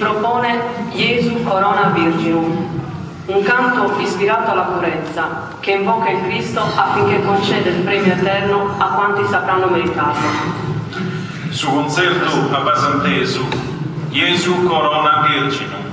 propone Iesu Corona Virginum, un canto ispirato alla purezza che invoca il Cristo affinché conceda il premio eterno a quanti sapranno meritarlo. Su concerto a Basantesu, Iesu Corona Virginum.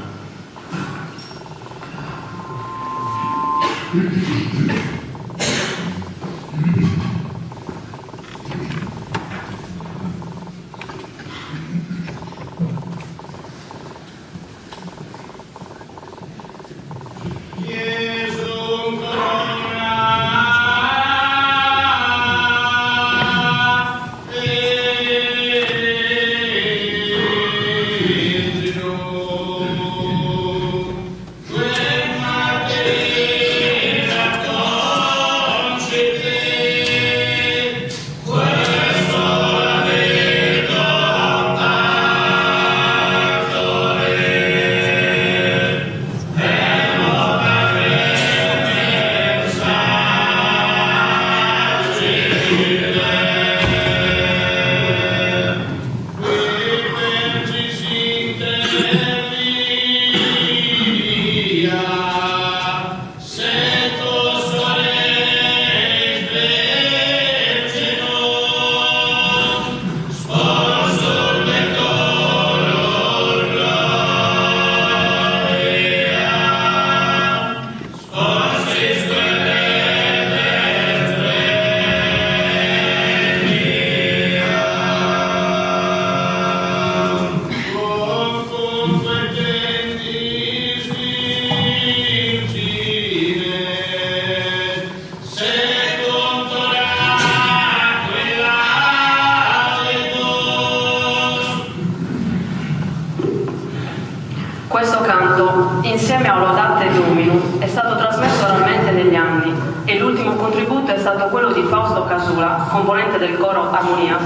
Questo canto, insieme a Laudate Dominum, è stato trasmesso oralmente negli anni e l'ultimo contributo è stato quello di Fausto Casula, componente del coro Armonia,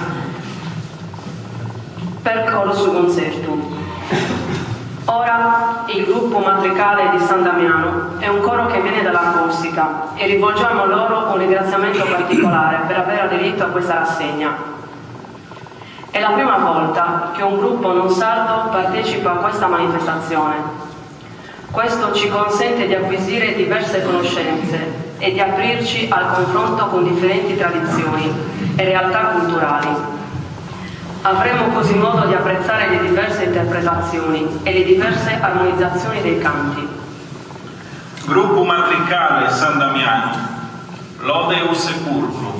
per coro su concerto. Ora il gruppo matricale di San Damiano è un coro che viene dalla Corsica e rivolgiamo loro un ringraziamento particolare per aver aderito a questa rassegna. È la prima volta che un gruppo non sardo partecipa a questa manifestazione. Questo ci consente di acquisire diverse conoscenze e di aprirci al confronto con differenti tradizioni e realtà culturali. Avremo così modo di apprezzare le diverse interpretazioni e le diverse armonizzazioni dei canti. Gruppo matricale San Damiano, Lodeus Sepulcro.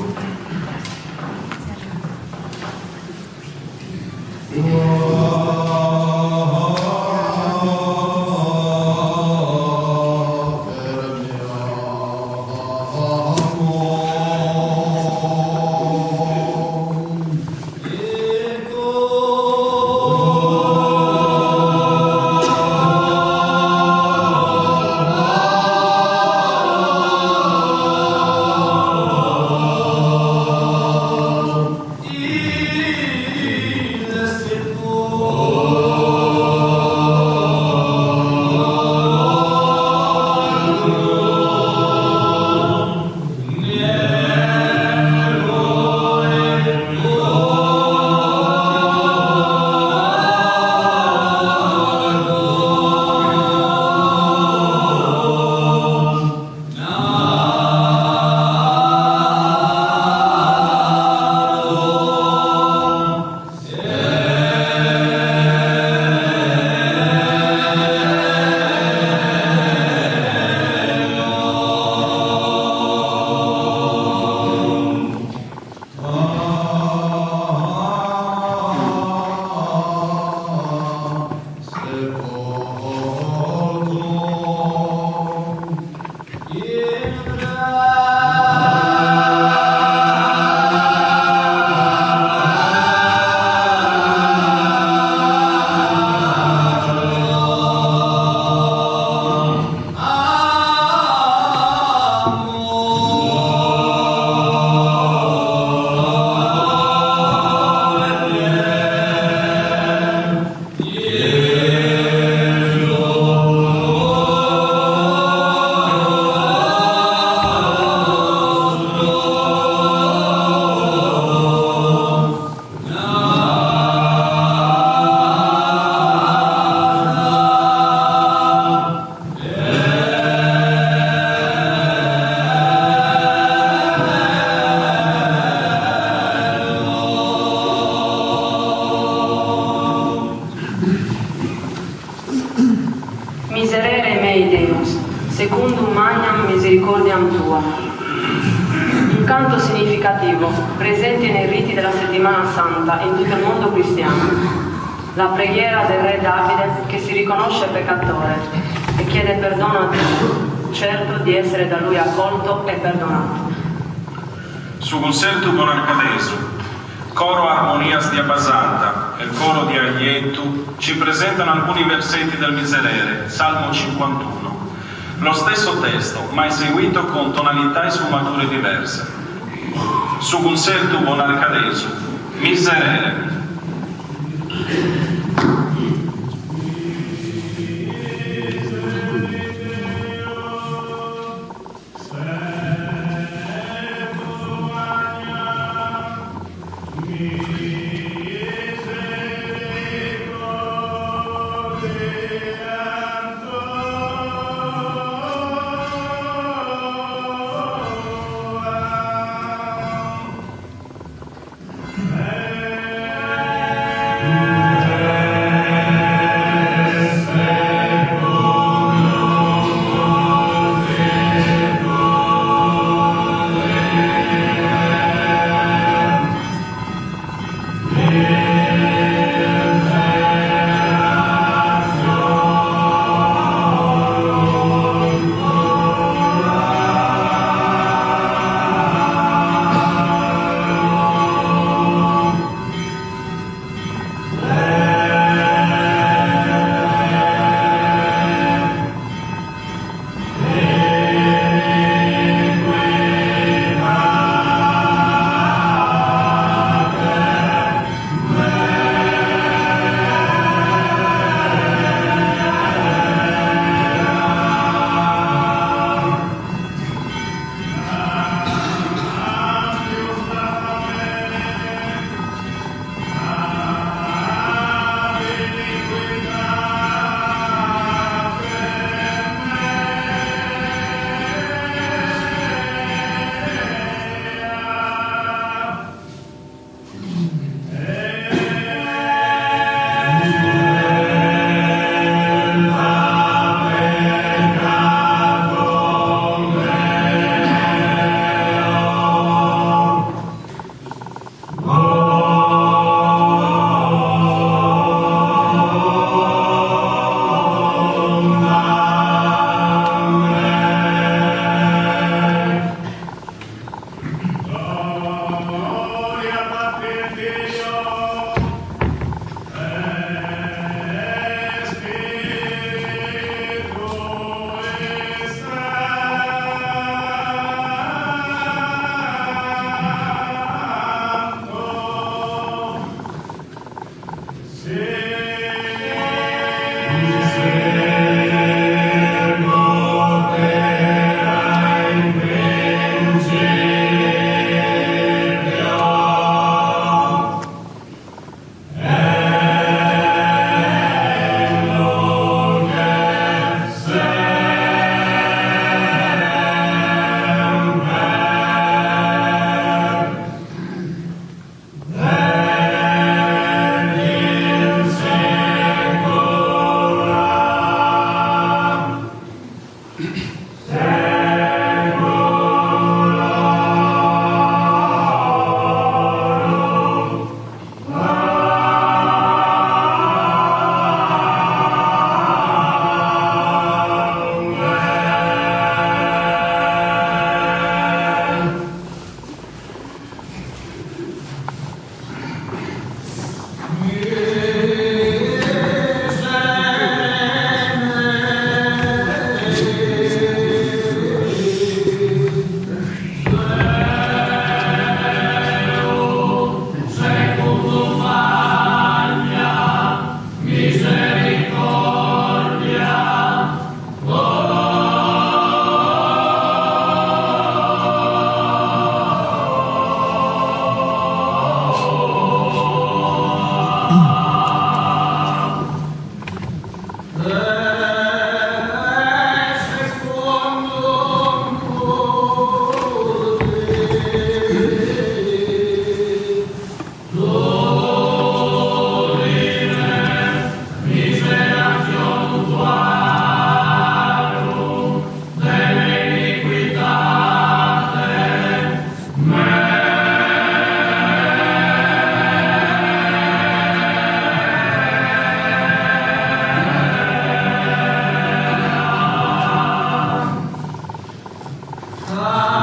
secundum magnam misericordiam tua. Un canto significativo, presente nei riti della settimana santa in tutto il mondo cristiano. La preghiera del re Davide che si riconosce peccatore e chiede perdono a Dio, certo di essere da lui accolto e perdonato. Su concerto Bonarcadesu, coro Armonias di Abbasanta e il coro di Aglietu ci presentano alcuni versetti del Miserere, Salmo 51. Lo stesso testo, ma eseguito con tonalità e sfumature diverse. Su concerto Bonarcadesu, Miserere. Ah.